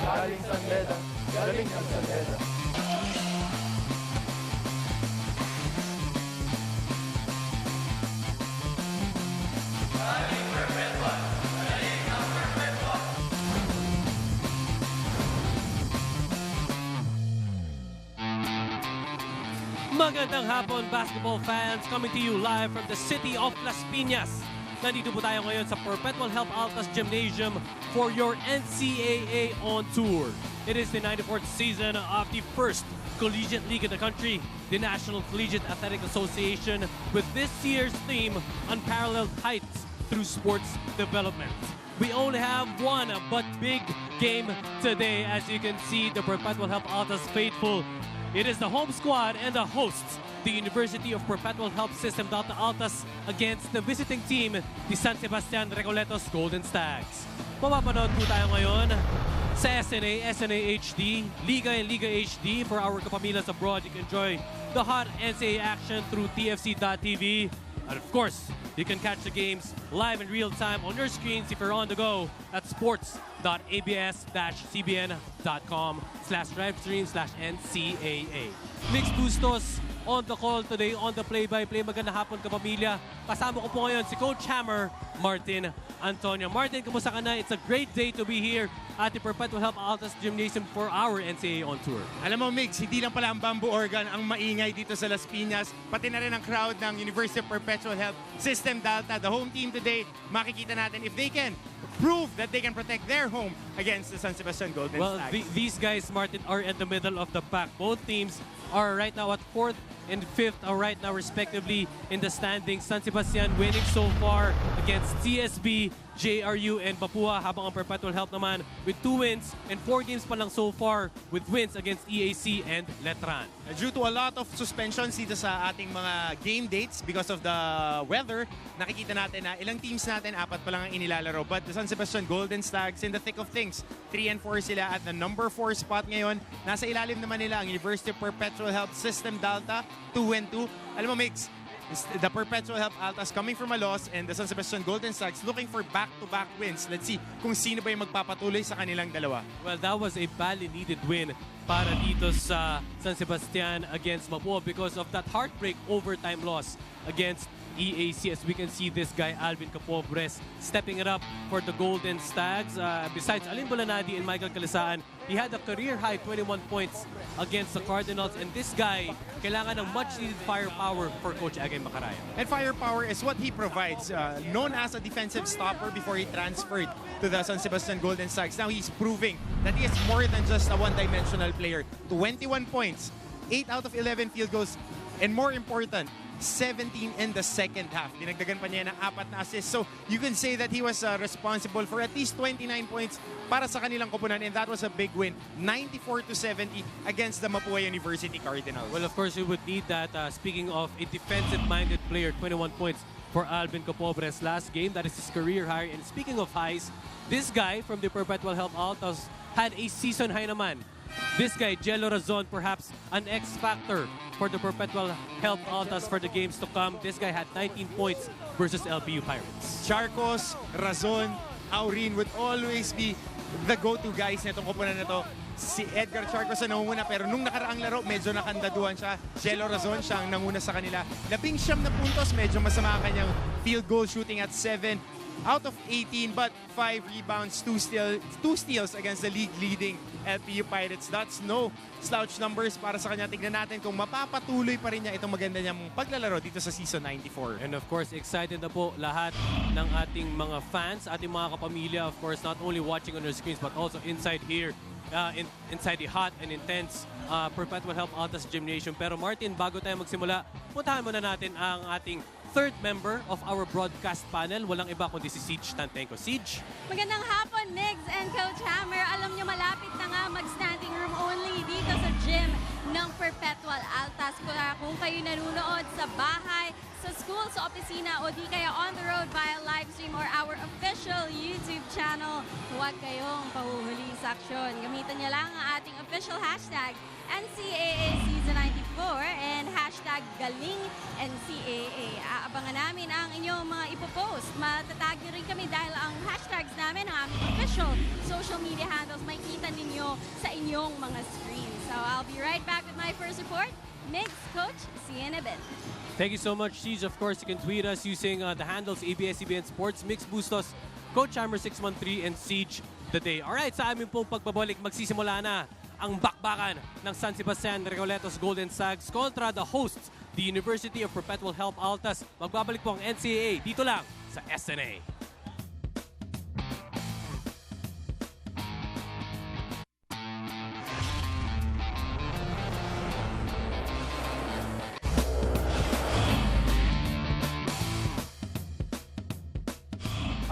galing San Beda, galing ang San Beda. Magandang hapon, basketball fans, coming to you live from the city of Las Piñas. Nandito po tayo ngayon sa Perpetual Health Altas Gymnasium for your NCAA on tour. It is the 94th season of the first collegiate league in the country, the National Collegiate Athletic Association, with this year's theme, Unparalleled Heights Through Sports Development. We only have one but big game today. As you can see, the Perpetual Health Altas faithful. It is the home squad and the hosts, the University of Perpetual Health System DALTA Altas against the visiting team, the San Sebastian Recoletos Golden Stags. Mapapanood po tayo ngayon sa SNA, SNA HD, Liga and Liga HD. For our kapamilas abroad, you can enjoy the hot NCAA action through TFC.tv. And of course, you can catch the games live in real time on your screens if you're on the go at sports.abs-cbn.com/livestream/NCAA. Mix Bustos on the call today, on the play-by-play. Magandang hapon, kapamilya. Kasama ko po ngayon si Coach Hammer, Martin Antonio. Martin, kumusta ka na? It's a great day to be here at the Perpetual Health Altas Gymnasium for our NCAA on tour. Alam mo, Mix, hindi lang pala ang bamboo organ ang maingay dito sa Las Piñas, pati na rin ang crowd ng University of Perpetual Health System DALTA. The home team today, makikita natin if they can prove that they can protect their home against the San Sebastian Golden Stags. These guys, Martin, are at the middle of the pack. Both teams are right now at 4th and 5th right now respectively in the standings. San Sebastian winning so far against TSB, JRU, and Papua, habang ang Perpetual Health naman with 2 wins and 4 games pa lang so far with wins against EAC and Letran. Due to a lot of suspensions dito sa ating mga game dates because of the weather, nakikita natin na ilang teams natin, 4 pa lang ang inilalaro. But the San Sebastian Golden Stags in the thick of things. 3 and 4 sila at the number 4 spot ngayon. Nasa ilalim naman nila ang University of Perpetual Health System DALTA, 2 and 2. Alam mo, Mix, the Perpetual Health Altas coming from a loss and the San Sebastian Golden Stags looking for back-to-back wins. Let's see kung sino ba yung magpapatuloy sa kanilang dalawa. Well, that was a badly needed win para dito sa San Sebastian against Mapua because of that heartbreak overtime loss against EAC. As we can see, this guy, Alvin Capobres, stepping it up for the Golden Stags. Besides Alin Bulanadi and Michael Calisaan, he had a career-high 21 points against the Cardinals. And this guy, kailangan ng much-needed firepower for Coach Agay Macaraya. And firepower is what he provides. Known as a defensive stopper before he transferred to the San Sebastian Golden Stags. Now he's proving that he is more than just a one-dimensional player. 21 points, 8 out of 11 field goals, and more important, 17 in the second half. Dinagdagan pa niya ng 4 na assists. So you can say that he was responsible for at least 29 points para sa kanilang koponan, and that was a big win. 94-70 against the Mapua University Cardinals. Well, of course, we would need that. Speaking of a defensive-minded player, 21 points for Alvin Capobres last game. That is his career high. And speaking of highs, this guy from the Perpetual Health Altas had a season high naman. This guy, Jello Razon, perhaps an X-factor for the Perpetual Health Altas for the games to come. This guy had 19 points versus LPU Pirates. Charcos, Razon, Aurin would always be the go-to guys na itong koponan na to. Si Edgar Charcos ang nangunguna, pero nung nakaraang laro, medyo nakandaduhan siya. Jello Razon siya ang nanguna sa kanila. 19 na puntos, medyo masama ang kanyang field goal shooting at 7 out of 18, but 5 rebounds, 2 steals against the league-leading LPU Pirates. That's no slouch numbers para sa kanya. Tignan natin kung mapapatuloy pa rin niya itong maganda niyang paglalaro dito sa Season 94. And of course, excited na po lahat ng ating mga fans, ating mga kapamilya, of course, not only watching on their screens, but also inside here, inside the hot and intense Perpetual Health Altas Gymnasium. Pero Martin, bago tayo magsimula, puntahan muna natin ang ating third member of our broadcast panel. Walang iba kundi si Siege Tantenko. Siege? Magandang hapon, Migs and Coach Hammer. Alam nyo, malapit na nga mag-standing room only dito sa gym ng Perpetual Altas. Kung kayo nanonood sa bahay, sa school, sa opisina, o di kaya on the road via live stream or our official YouTube channel, huwag kayong pahuhuli sa aksyon. Gamitan nyo lang ang ating official hashtag NCAA Season 94 and hashtag Galing NCAA. Aabangan namin ang inyong mga ipopost. Matatag nyo rin kami dahil ang hashtags namin, ang aming official social media handles, makikita ninyo nyo sa inyong mga screens. So I'll be right back with my first report. Migs, Coach, see you in a bit. Thank you so much, Siege. Of course, you can tweet us using the handles ABS-CBN Sports, Mix Bustos, Coach Hammer 613, and Siege the Day. Alright, sa aming pong pagbabalik, magsisimula na ang bakbakan ng San Sebastian Recoletos Golden Sags kontra the hosts, the University of Perpetual Help Altas. Magbabalik po ang NCAA dito lang sa SNA.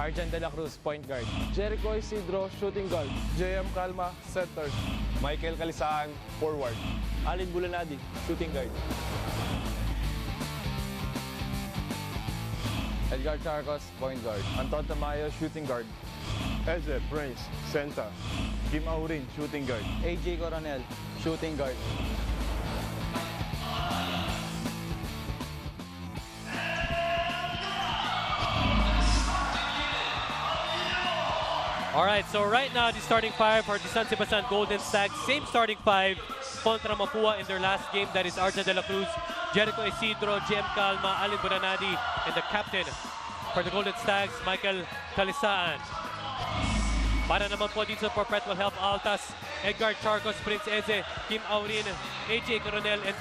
Arjan de la Cruz, point guard. Jericho Isidro, shooting guard. JM Calma, center. Michael Kalisaan, forward. Alin Bulanadi, shooting guard. Edgar Charcos, point guard. Anton Tamayo, shooting guard. Eze Prince, center. Kim Aurin, shooting guard. AJ Coronel, shooting guard. Alright, so right now, the starting five for the San Sebastian Golden Sags, same starting five kontra Mapua in their last game. That is Arjan de la Cruz, Jericho Isidro, JM Calma, Alin Buranadi, and the captain for the Golden Stags, Michael Kalisaan. Para naman po dito sa Perpetual Help Altas, Edgar Charcos, Prince Eze, Kim Aurin, AJ Coronel, and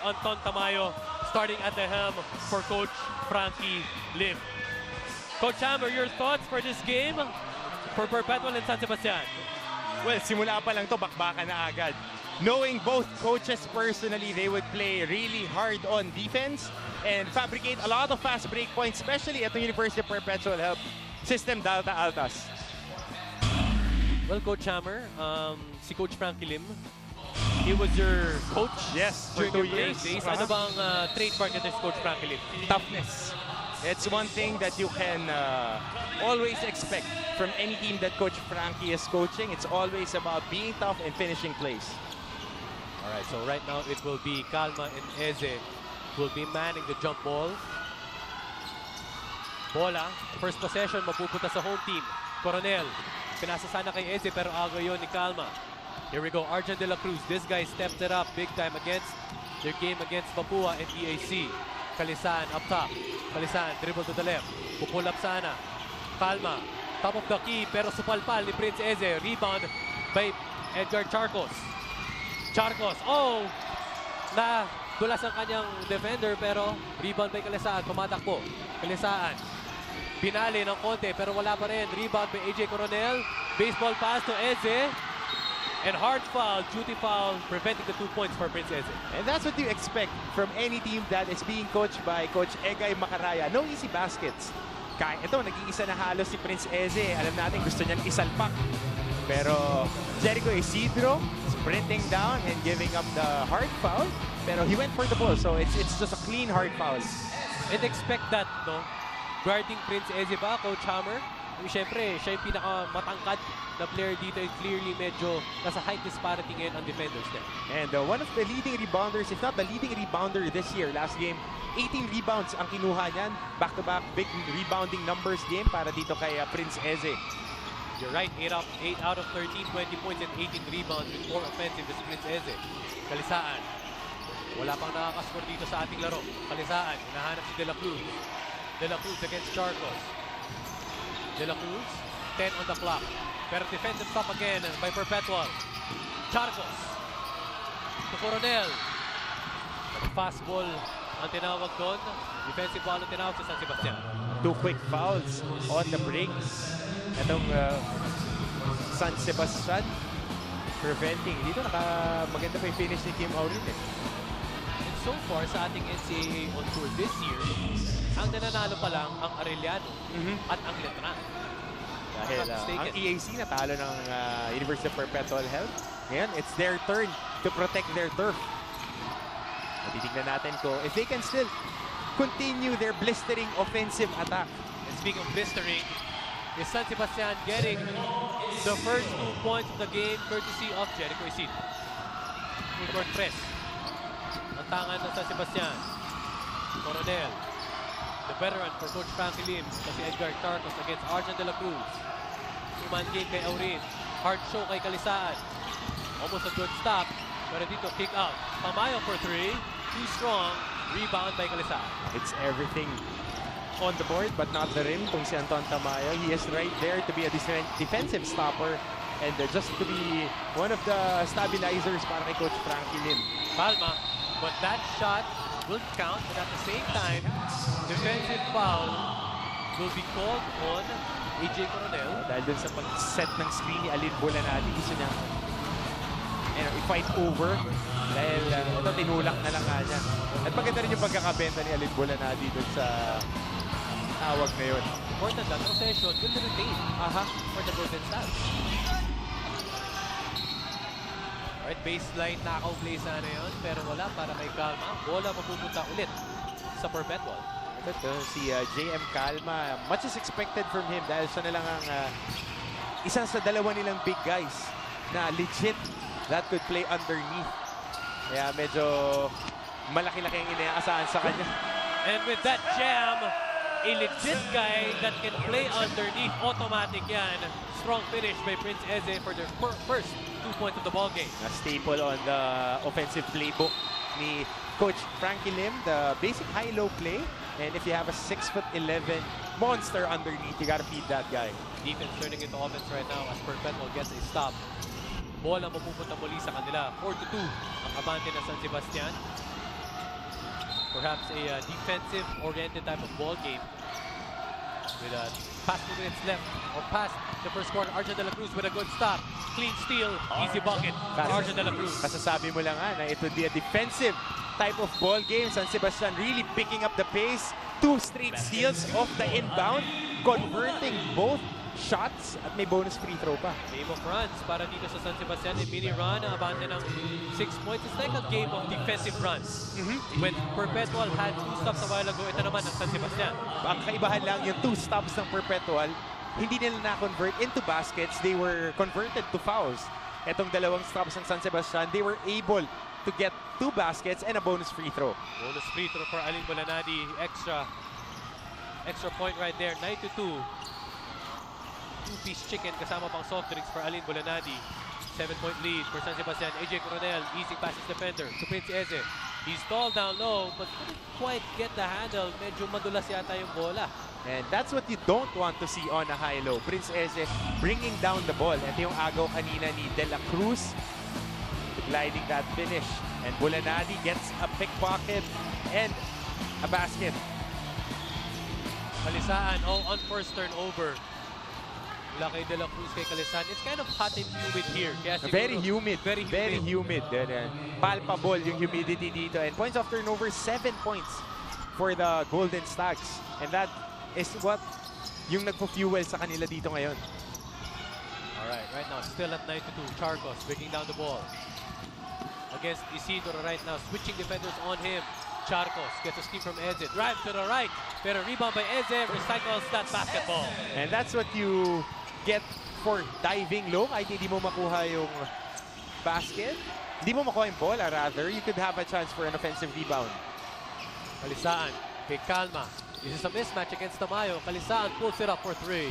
Anton Tamayo starting at the helm for Coach Frankie Lim. Coach Hammer, your thoughts for this game for Perpetual and San Sebastian? Well, simula pa lang to, bakbakan na agad. Knowing both coaches personally, they would play really hard on defense and fabricate a lot of fast break points, especially at the University of Perpetual Help system, DALTA Altas. Well, Coach Hammer, si Coach Frankie Lim, he was your coach For 2 during your years. playing days. Ano bang trademark nito si Coach Frankie Lim? Toughness. It's one thing that you can always expect from any team that Coach Frankie is coaching. It's always about being tough and finishing plays. Alright, so right now it will be Calma and Eze will be manning the jump ball. Bola, first possession, mapupunta sa home team. Coronel, pinasa sana kay Eze pero agaw yun ni Calma. Here we go, Arjan de la Cruz. This guy stepped it up big time against their game against Mapua and EAC. Kalisaan up top. Kalisaan, dribble to the left. Pupull up sana. Calma, top of the key pero supalpal ni Prince Eze. Rebound by Edgar Charcos. Charcos, dulas ang kanyang defender pero rebound by Kalisaan. Tumatakbo. Kalisaan, pinali ng konti pero wala pa rin. Rebound by AJ Coronel. Baseball pass to Eze. And hard foul, duty foul, preventing the 2 points for Prince Eze. And that's what you expect from any team that is being coached by Coach Egay Macaraya. No easy baskets. Kaya ito, nag-iisa na halos si Prince Eze. Alam natin gusto niyang isalpak. Pero Jericho Isidro sprinting down and giving up the hard foul. Pero he went for the ball, so it's just a clean hard foul. And expect that, no? Guarding Prince Eze ba, Coach Hammer? Siyempre, siya yung pinakamatangkad na player dito. Clearly, medyo nasa height disparity ngayon ang defenders there. And one of the leading rebounders, if not the leading rebounder this year, last game, 18 rebounds ang kinuha niyan. Back-to-back big rebounding numbers game para dito kay Prince Eze. You're right, 8 out of 13, 20 points and 18 rebounds with 4 offensive is Prince Eze. Kalisaan. Wala pang nakakascore dito sa ating laro. Kalisaan, hinahanap si De La Cruz. De La Cruz against Charcos. De La Cruz, 10 on the clock. Pero defensive stop again by Perpetual. Charcos. To Coronel. Fast ball ang tinawag doon. Defensive ball ang tinawag sa San Sebastian. 2 quick fouls on the break. Itong San Sebastian preventing. Dito maganda pa yung finish ni Kim Aurin. And so far sa ating NCAA on tour this year, ang nananalo pa lang ang Arellano at ang Letran. Dahil ang EAC natalo ng University of Perpetual Help. Ngayon, it's their turn to protect their turf. Titignan natin ko if they can still continue their blistering offensive attack. And speaking of blistering, is San Sebastian getting the first 2 points of the game courtesy of Jericho Isidro. Full-court press. Ang tangan ng San Sebastian. Coronel. The veteran for Coach Frankie Lim. Kasi Edgar Charcos against Arjan de la Cruz. 2-man game kay Aurin. Hard show kay Kalisaan. Almost a good stop. Pero dito, kick out. Tamayo for 3. Too strong. Rebound by Kalisaan. It's everything on the board but not the rim kung si Anton Tamayo. He is right there to be a defensive stopper and just to be one of the stabilizers para kay Coach Frankie Lim. Palma, but that shot will count, and at the same time, defensive foul will be called on AJ Coronel. Dahil dun sa pag-set ng screen ni Alin Bolanadi, gusto niya i-fight over dahil ito tinulak na lang nga niya. At maganda rin yung pagkakabenta ni Alin Bolanadi dun sa tawag na yun. Important that possession will retain for the Golden Stars. Alright, baseline knockout play sana yun, pero wala para kay Calma. Bola mapupunta ulit sa Perpetual. Ito, si JM Calma, much is expected from him dahil siya na lang ang isang sa dalawa nilang big guys na legit that could play underneath. Kaya medyo malaki-laki ang inaasahan sa kanya. And with that jam, a legit guy that can play underneath, automatic yan. Strong finish by Prince Eze for their first 2 points of the ball game. A staple on the offensive playbook ni Coach Frankie Lim, the basic high-low play. And if you have a 6'11" monster underneath, you gotta feed that guy. Defense turning into offense right now as Perpetual gets a stop. Bola mapupunta muli sa kanila. 4-2 ang abante ng San Sebastian. Perhaps a defensive-oriented type of ball game. With past 2 minutes left, or past the first quarter, Arjan de la Cruz with a good stop. Clean steal, easy bucket. Arjan de la Cruz. Kasasabi mo lang nga na it would be a defensive type of ball game. San Sebastian really picking up the pace. 2 straight steals off the inbound, converting both shots at may bonus free throw pa. Game of runs para dito sa San Sebastian. A mini run, ang abante ng 6 points. It's like a game of defensive runs. When Perpetual had 2 stops a while ago, ito naman ang San Sebastian. Ang kaibahan lang yung 2 stops ng Perpetual, hindi nila na-convert into baskets. They were converted to fouls. Etong dalawang stops ng San Sebastian, they were able to get 2 baskets and a bonus free throw. Bonus free throw for Alin Bolanadi. Extra point right there. 9-2. 2-piece chicken kasama pang soft drinks for Alin Bolanadi. 7-point lead for San Sebastian. AJ Coronel, easy passes defender to Prince Eze. He's tall down low but couldn't quite get the handle. Medyo madulas yata yung bola. And that's what you don't want to see on a high-low. Prince Eze bringing down the ball. Ito yung agaw kanina ni De La Cruz. Gliding that finish. And Bolanadi gets a pickpocket and a basket. Kalisaan, on first turnover. Mula kay De La Cruz kay Kalisaan. It's kind of hot and humid here. Kaya siguro, Very humid. Very humid. Palpable yung humidity dito. And points of turnover, 7 points for the Golden Stags. And that is what yung nagpo-fuel sa kanila dito ngayon. Alright, right now, still at 9-2. Charcos breaking down the ball. Against Isidro right now, switching defenders on him. Charcos gets a steam from Eze. Drive to the right. Pero rebound by Eze. Recycles that basketball. And that's what you get for diving low. Kahit hindi mo makuha yung basket. Hindi mo makuha yung bola, rather. You could have a chance for an offensive rebound. Kalisaan kay Calma. This is a mismatch against Tamayo. Kalisaan pulls it up for 3.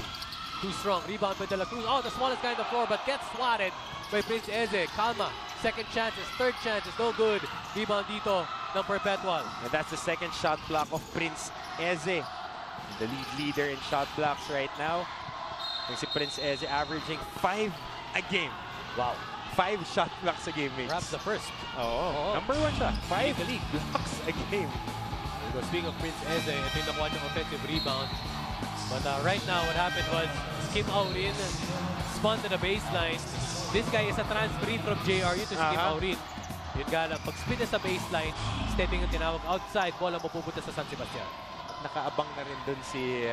Too strong. Rebound by De La Cruz. Oh, the smallest guy on the floor, but gets swatted by Prince Eze. Calma. Second chances, third chances, no good. Rebound dito ng Perpetual. And that's the second shot block of Prince Eze. The leader in shot blocks right now. Yung si Prince Eze averaging 5 a game. Wow. 5 shot blocks a game, mates. Perhaps the first. Oo. Number 1 siya. 5 blocks a game. So speaking of Prince Eze, ito yung nakuha niyang offensive rebound. But right now, what happened was, Kim Aurin spun to the baseline. This guy is a transfer from JRU to Kim Aurin. Yun nga lang, pag-spin na sa baseline, stepping yung tinawag outside, bola mapupunta sa San Sebastian. At nakaabang na rin dun si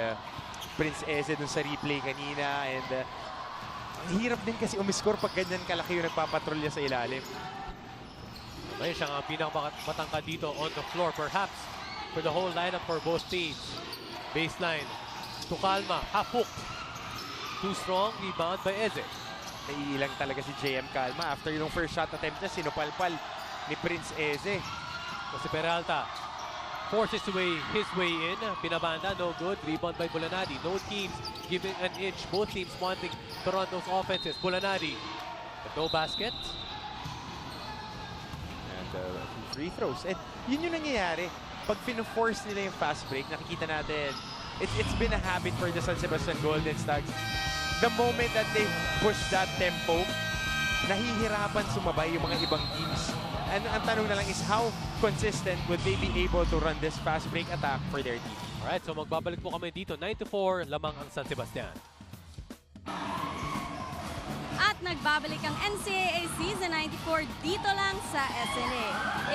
Prince Eze dun sa replay kanina. And ang hirap din kasi umiscore pag ganyan kalaki yung nagpapatrolya sa ilalim. Ayun siya ang pinakamatangkad dito on the floor, perhaps for the whole lineup for both teams. Baseline to Calma, half hook. Too strong, rebound by Eze. Naiilang talaga si JM Calma. After yung first shot attempt niya, sinupalpal ni Prince Eze. Si Peralta. forces his way in. Pinabanda, no good. Rebound by Bulanadi. No teams giving an inch. Both teams wanting to run those offenses. Bulanadi, but no basket. And free throws. And yun yung nangyayari. Pag pino-force nila yung fast break, nakikita natin, it's been a habit for the San Sebastian Golden Stags. The moment that they push that tempo, nahihirapan sumabay yung mga ibang teams. And ang tanong na lang is how consistent would they be able to run this fast break attack for their team? Alright, so magbabalik po kami dito. 9-4, lamang ang San Sebastian. At nagbabalik ang NCAA Season 94 dito lang sa SNA.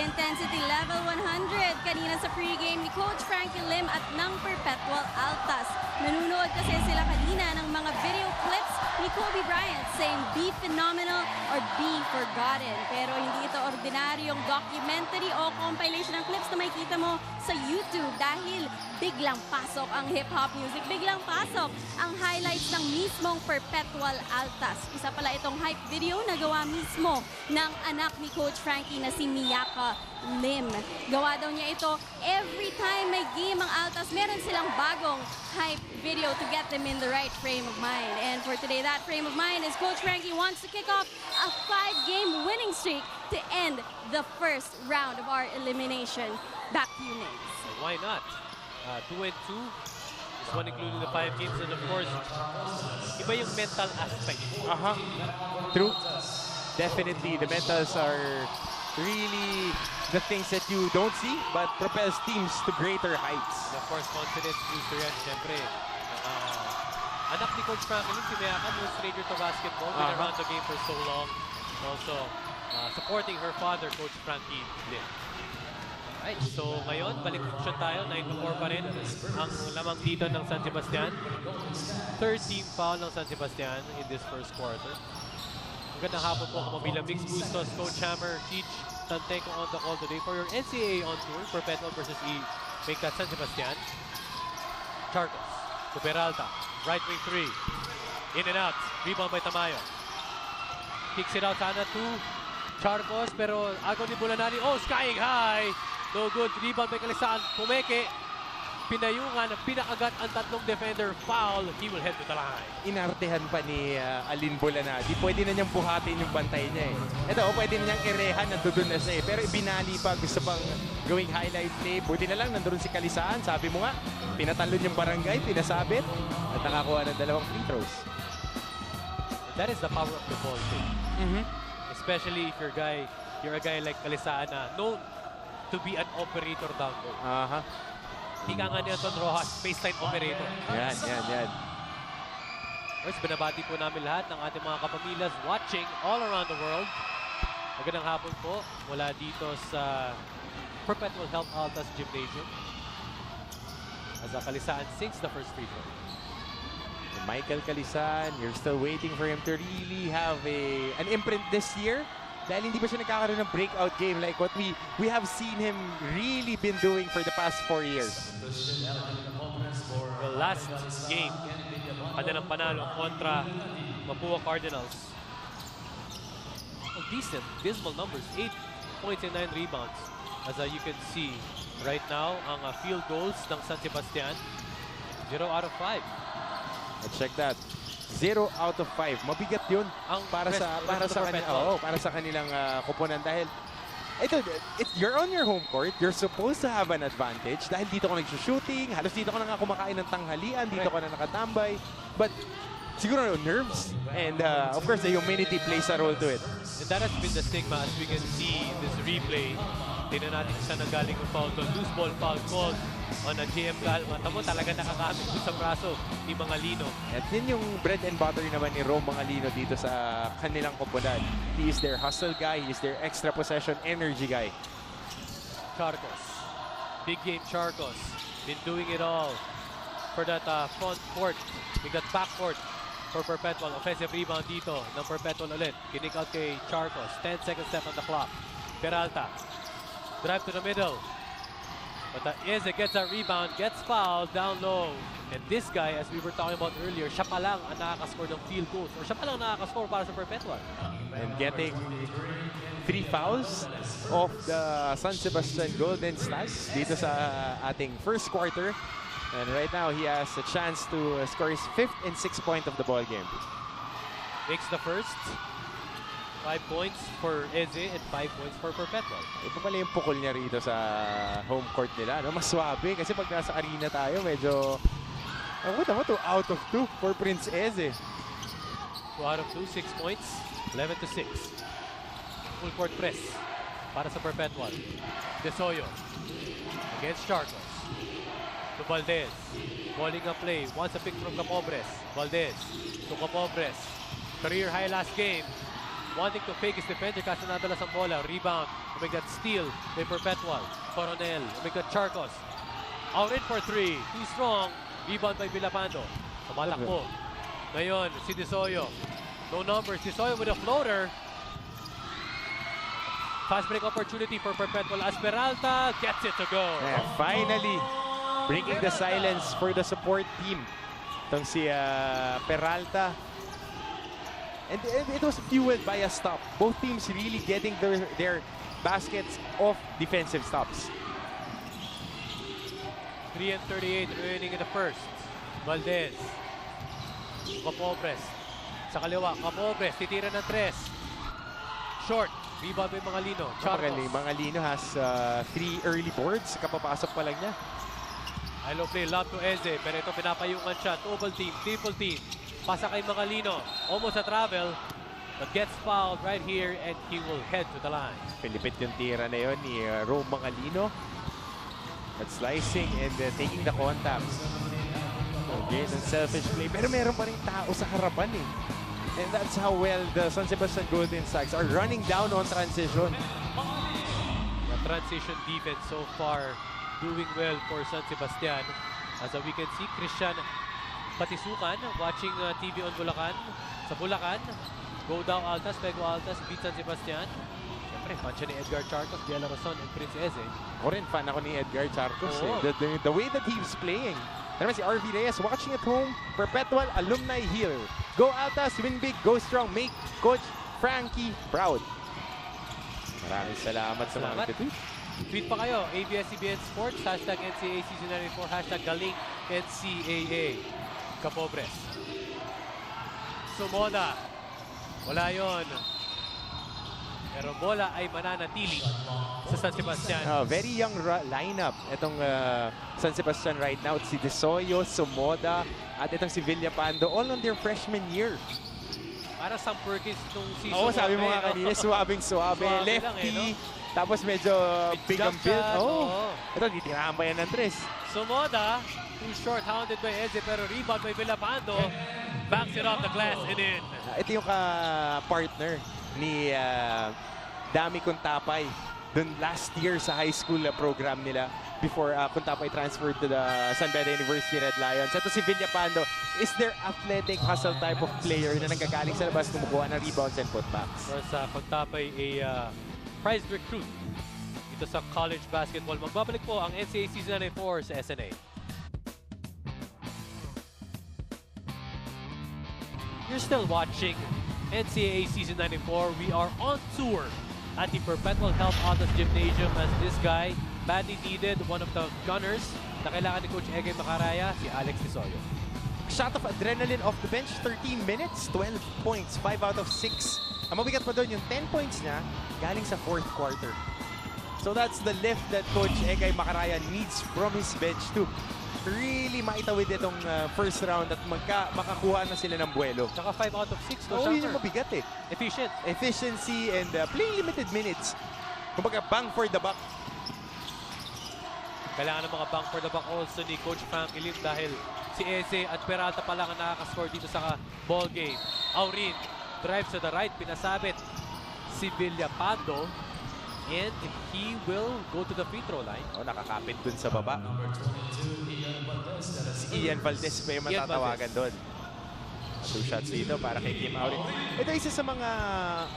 Intensity level 100 kanina sa pregame ni Coach Frankie Lim at ng Perpetual Altas. Nanunood kasi sila kanina ng mga video clips ni Kobe Bryant saying be phenomenal or be forgotten. Pero hindi ito ordinaryong documentary o compilation ng clips na makikita mo sa YouTube dahil biglang pasok ang hip-hop music. Biglang pasok ang highlights ng mismong Perpetual Altas. Isa pala itong hype video na gawa mismo ng anak ni Coach Frankie na si Miyaka Lim. Gawa daw niya ito every time may game ang Altas. Meron silang bagong hype video to get them in the right frame of mind. And for today, that frame of mind is Coach Frankie wants to kick off a 5-game winning streak to end the first round of our elimination. Back to you, Niggs. Why not? 2-2. This one including the 5 games. And of course, iba yung mental aspect. True. Definitely, the mentals are really the things that you don't see but propels teams to greater heights. And of course, confidence booster yan. Siyempre, anak ni Coach Franklin, si Miyaka, no stranger to basketball. Been around the game for so long. Also, supporting her father, Coach Frankie Lim. Alright, so ngayon, balik action tayo. 9-4 pa rin ang lamang dito ng San Sebastian. Third team foul ng San Sebastian in this first quarter. Magandang hapon po, Kamabila Mix Bustos, Coach Hammer, Cheech, Tanteco on the call today for your NCAA on tour, Perpetual versus make that San Sebastian. Charcos to Peralta, right wing 3, in and out, rebound by Tamayo. Kicks it out sana to Charcos, pero agaw ni Bulanani, oh, skying high! No good, rebound by Kalisaan, Pumeke, pinayungan, pinakagat ang tatlong defender, foul, he will head to the line. Inartehan pa ni Alin Bulanadi. Pwede na niyang buhatin yung bantay niya eh. Ito, pwede na niyang irehan, nandun na siya eh. Pero ibinali pa, gusto pang gawing highlight play. Buti na lang, nandun si Kalisaan. Sabi mo nga, pinatalon yung barangay, pinasabit, at nakakuha ng 2 free throws. That is the power of the ball too. Especially if you're a guy like Kalisaan na known to be an operator down low. Ika nga ni Anton Rojas, baseline operator. Yan. First, binabati po namin lahat ng ating mga kapamilas watching all around the world. Magandang hapon po mula dito sa Perpetual Health Altas Gymnasium. As Kalisaan sinks the first free throw. Michael Kalisan, you're still waiting for him to really have an imprint this year. Dahil hindi pa siya nagkakaroon ng breakout game like what we have seen him really been doing for the past 4 years. The last game, kanilang panalo kontra Mapua Cardinals. Decent, dismal numbers, 8 points and 9 rebounds. As you can see right now, ang field goals ng San Sebastian, 0 out of 5. Let's check that. 0 out of 5. Mabigat 'yun para sa kanilang koponan dahil you're on your home court. You're supposed to have an advantage dahil dito ka nagshooting, halos dito ka na nga kumakain ng tanghalian, dito ka na nakatambay. But siguro nerves and of course the humidity plays a role to it. And that has been the stigma as we can see in this replay. Tingnan natin siya nagaling ng foul doon. Loose ball foul called on a GM Calma. Tamo talaga nakakamit sa braso ni Mangalino. At yun yung bread and butter naman ni Rom Mangalino dito sa kanilang koponan. He is their hustle guy. He is their extra possession energy guy. Charcos. Big game Charcos. Been doing it all for that front court. With that back court for Perpetual. Offensive rebound dito ng Perpetual ulit. Kinik out kay Charcos. 10 seconds left on the clock. Peralta. Drive to the middle. But Eze gets a rebound, gets fouled down low. And this guy, as we were talking about earlier, siya pa lang ang nakakascore ng field goals. Or siya pa lang nakakascore para sa Perpetual. And getting 3 fouls of the San Sebastian Golden Stars dito sa ating first quarter. And right now, he has a chance to score his 5th and 6th point of the ball game. Makes the first. 5 points for Eze and 5 points for Perpetual. Ito pala yung pukol niya rito sa home court nila. No? Mas swabe kasi pag nasa arena tayo, medyo... Tama to, out of 2 for Prince Eze. 2 out of 2, 6 points. 11 to 6. Full court press para sa Perpetual. Desoyo against Charcos. To Valdez. Calling a play. Wants a pick from Capobres. Valdez to Capobres. Career high last game. Wanting to fake his defender kasi nadalas ang bola. Rebound. Umig that steal by Perpetual. Coronel. Umig that Charcos. Out in for 3. Too strong. Rebound by Villapando. Tumatakbo. Ngayon, si Desoyo. No numbers. Desoyo with a floater. Fast break opportunity for Perpetual. Peralta gets it to go. Yeah, finally, breaking the silence for the support team. Itong si Peralta. And it was fueled by a stop. Both teams really getting their baskets off defensive stops. 3 and 38 remaining in the first. Valdez. Capobres. Sa kaliwa, Capobres. Titira ng 3. Short. Rebound by Mangalino. Charcos. Mangalino has 3 early boards. Kapapasok pa lang niya. Hello play. Lob to Eze. Pero ito pinapayungan siya. Double team. Triple team. Pasa kay Mangalino. Almost a travel. But gets fouled right here and he will head to the line. Pilipit yung tira na yun ni Rome Mangalino. At slicing and taking the contacts. Okay, selfish play. Pero meron pa rin tao sa harapan eh. And that's how well the San Sebastian Golden Stars are running down on transition. The transition defense so far doing well for San Sebastian. As we can see, Christian Patisukan watching TV on Bulacan. Sa Bulacan, go down Altas, Pego Altas, beat San Sebastian. Siyempre, fan siya ni Edgar Charcos, Biela Rason, and Prince Eze. Ako rin, fan ako ni Edgar Charcos. Oo. The way that he's playing. Naman si RV Reyes watching at home. Perpetual alumni here. Go Altas, win big, go strong. Make Coach Frankie proud. Maraming salamat sa mga tweet. Tweet pa kayo, ABS-CBN Sports, hashtag NCAA Season 94, hashtag Galing NCAA. Capobres. Sumoda. Wala yon. Pero bola ay mananatili sa San Sebastian. Very young lineup. Itong San Sebastian right now. Si Desoyo, Sumoda, at itong si Villapando. All on their freshman year. Para Sam Perkins nung season. Oo, sabi mo nga kanina, suwabing-suwabe. Suwabe lang Lefty. eh, no? Tapos medyo big ang build. Oo. Ito, titirahan pa yan ng tres. Sumoda, too short, hounded by Eze, pero rebound by Villapando. Backs it off the glass and in. Ito yung partner ni Dami Kuntapay dun last year sa high school program nila before Kuntapay transferred to the San Beda University Red Lions. Ito si Villapando is their athletic hustle type of player na nanggagaling sa labas kumukuha ng rebounds and putbacks. Or sa Kuntapay, a prized recruit dito sa college basketball. Magbabalik po ang NCAA Season 94 sa SNA. You're still watching NCAA Season 94. We are on tour at the Perpetual Health Autos Gymnasium as this guy badly needed one of the gunners na kailangan ni Coach Egay Macaraya, si Alex Desoyo. Shot of adrenaline off the bench, 13 minutes, 12 points, 5 out of 6. Ang mabigat pa doon yung 10 points niya galing sa 4th quarter. So that's the lift that Coach Egay Macaraya needs from his bench to really maitawid itong first round at makakuha na sila ng buwelo. Tsaka 5 out of 6. Oo, yun yung mabigat eh. Efficient. Efficiency and playing limited minutes. Kumbaga, bang for the buck. Kailangan ng mga bang for the buck also ni Coach Frankie Lim dahil si Eze at Peralta pa lang ang nakakascore dito sa ball game. Aurin drives to the right, pinasabit si Villapando and he will go to the free throw line. Nakakapit dun sa baba. Si Ian Valdez pa yung matatawagan doon. 2 shots dito para kay Kim Aurin. Ito isa sa mga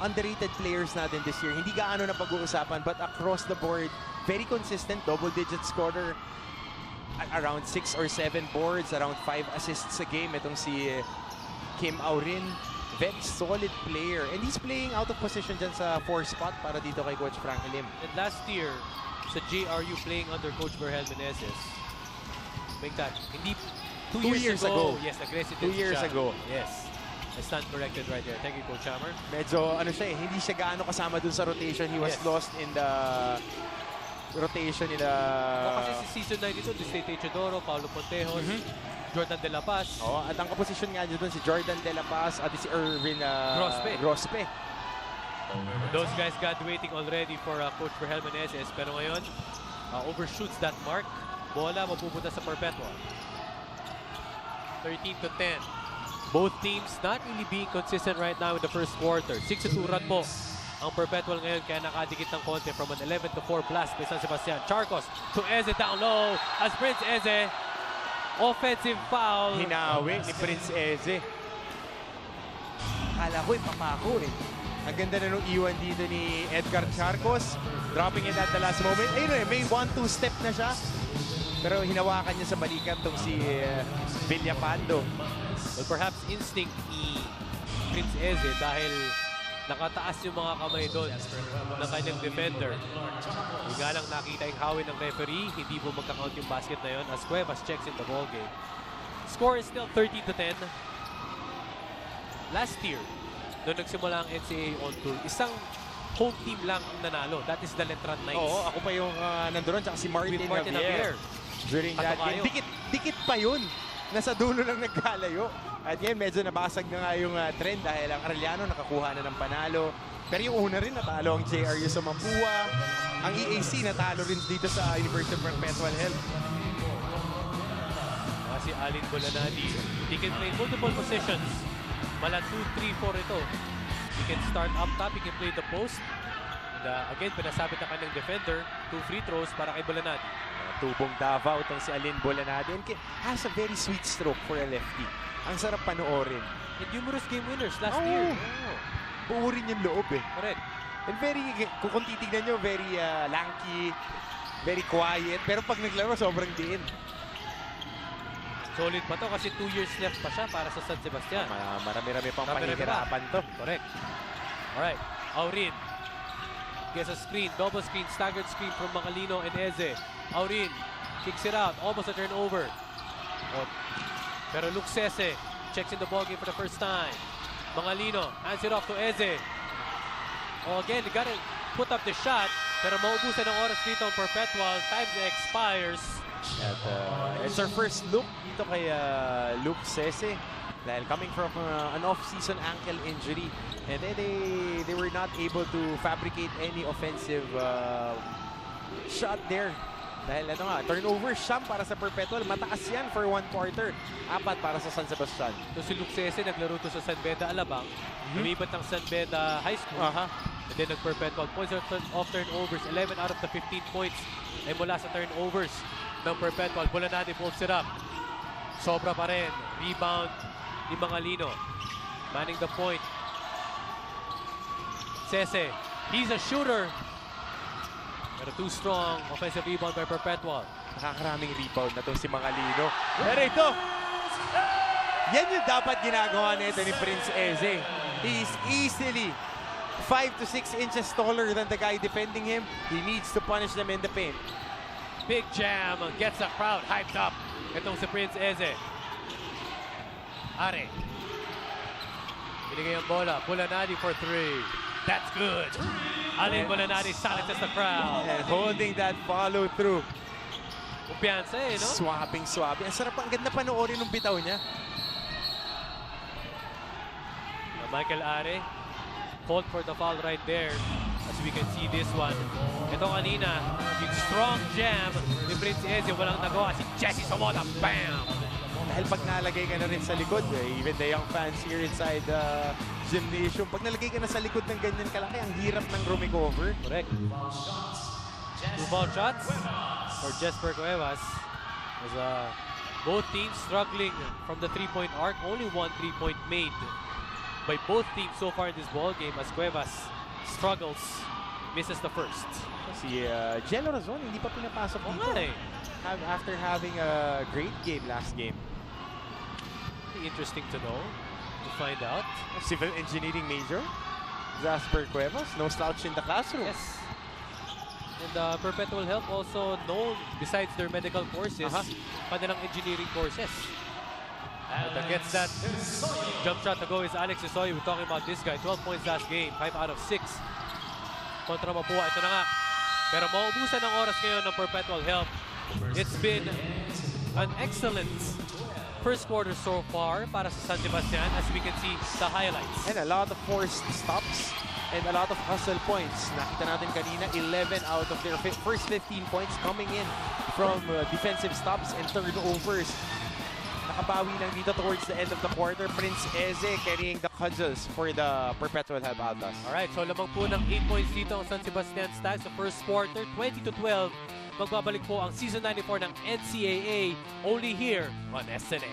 underrated players natin this year. Hindi gaano na pag-uusapan but across the board, very consistent, double-digit scorer. Around 6 or 7 boards, around 5 assists a game. Itong si Kim Aurin. very solid player. And he's playing out of position dyan sa 4 spot para dito kay Coach Frank Lim. And last year, sa JRU playing under Coach Berhel Meneses, make that, hindi, 2 years ago. Yes, aggressive 2 years siya. ago. Yes. I stand corrected right there. Thank you, Coach Hammer. Medyo, ano siya hindi siya gaano kasama dun sa rotation. He was Yes. lost in the rotation in the... Kasi sa season 9 ito, Distete Chidoro, Paulo Pontejos, Jordan De La Paz. Oh, at ang kaposisyon nga dito si Jordan De La Paz at si Erwin Grospe. Those guys graduating already for Coach Berhel Meneses. Pero ngayon, overshoots that mark. Bola mapupunta sa Perpetual. 13-10. Both teams not really being consistent right now in the first quarter. 6-2 run po ang Perpetual ngayon, kaya nakadikit ng konti from an 11-4 blast by San Sebastian. Charcos to Eze down low as Prince Eze. Offensive foul. Hinawi ni Prince Eze. Kala ko ipapako eh. Ang ganda na nung iwan dito ni Edgar Charcos. Dropping it at the last moment. Ayun eh, may 1-2 step na siya. Pero hinawakan niya sa balikat tong si Villapando. Well, perhaps instinct ni Prince Eze dahil nakataas yung mga kamay doon ng kanyang defender. Yung nga lang nakita yung hawin ng referee, hindi po magkakount yung basket na yun as Cuevas checks in the ball game. Score is still 30-10. Last year, noong nagsimula ang NCAA on tour, isang home team lang ang nanalo. That is the Letran Knights. Oo, ako pa yung nandoon, tsaka si Martin Javier. During that game, dikit pa yun. Nasa dulo lang nagkalayo. At ngayon, medyo nabasag na nga yung trend dahil ang Arellano nakakuha na ng panalo. Pero yung una rin, natalo ang JRU sa Mapua. Ang EAC natalo rin dito sa University of Perpetual Health. Si Alin Bolanadi, he can play multiple positions. Mala 2, 3, 4 ito. He can start up top, he can play the post. And, again, pinasabit na kanyang defender. 2 free throws para kay Bolanadi. Tubong Davao itong si Alin Bolanadi. And has a very sweet stroke for a lefty. Ang sarap panoorin. And numerous game winners last year. Buurin yung loob eh. Correct. And kung titignan nyo, very lanky, very quiet. Pero pag naglaro, sobrang diin. Solid pa to kasi 2 years left pa siya para sa San Sebastian. Marami-rami pang Marami-rami pahihirapan to. Correct. Alright. Aurin. Gets a screen. Double screen. Staggered screen from Macalino and Eze. Aurin. Kicks it out. Almost a turnover. Pero Luke Sese checks in the ballgame for the first time. Macalino hands it off to Eze. Again, they gotta put up the shot. Pero maubusan ng oras dito ang Perpetual. Time expires. At it's our first look dito kay Luke Sese. Dahil coming from an off-season ankle injury. And then they were not able to fabricate any offensive shot there. Dahil turnover siyam para sa Perpetual. Mataas yan for 1 quarter. 4 para sa San Sebastian. So si Luke Sese naglaro to sa San Beda Alabang. Lumipat ng San Beda High School. And then nag-Perpetual. Points off turnovers. 11 out of the 15 points ay mula sa turnovers ng Perpetual. Bolanadi pulls it up. Sobra pa rin. Rebound ni Macalino. Manning the point. Sese. He's a shooter. Pero too strong. Offensive rebound by Perpetual. Nakakaraming rebound na to si Macalino. Pero ito, yan yung dapat ginagawa nito ni Prince Eze. He's easily 5 to 6 inches taller than the guy defending him. He needs to punish them in the paint. Big jam. Gets the crowd hyped up. Itong si Prince Eze. Are. Binigay ang bola. Bolanadi for 3. That's good. Alin Bolanadi silences the crowd. And holding that follow through. Kumpiyansa eh, no? Swapping. Ang sarap, ang ganda panoorin ng bitaw niya. Michael Are. Called for the foul right there. As we can see this one. Ito kanina, yung strong jam ni Prince Eze. Walang nagawa. Si Jesse Somota. Bam! Dahil pag nalagay ka na rin sa likod, even the young fans here inside the gymnasium, pag nalagay ka na sa likod ng ganyan kalaki, ang hirap ng rumicover. Correct. 2 foul shots for Jesper Cuevas. As both teams struggling from the 3-point arc. Only 1 3-point made by both teams so far in this ball game as Cuevas struggles, misses the first. Si Jello Razon, hindi pa pinapasok dito. After having a great game last game. Interesting to know. to find out. Civil engineering major. Jasper Cuevas, no slouch in the classroom. Yes. And Perpetual Help also known, besides their medical courses, kanilang engineering courses. And against that jump shot to go is Alex Isoy. We're talking about this guy. 12 points last game, 5 out of 6. Kontra Mapua, ito na nga. Pero maubusan ng oras ngayon ng Perpetual Help. It's been an excellent first quarter so far para sa San Sebastian, as we can see the highlights. And a lot of forced stops and a lot of hustle points. Nakita natin kanina, 11 out of their first 15 points coming in from defensive stops and turnovers. Nakabawi lang dito towards the end of the quarter. Prince Eze carrying the cudgels for the Perpetual Help Altas. Alright, so lamang po ng 8 points dito ang San Sebastian Stags sa first quarter, 20-12. Magbabalik po ang Season 94 ng NCAA only here on SNA.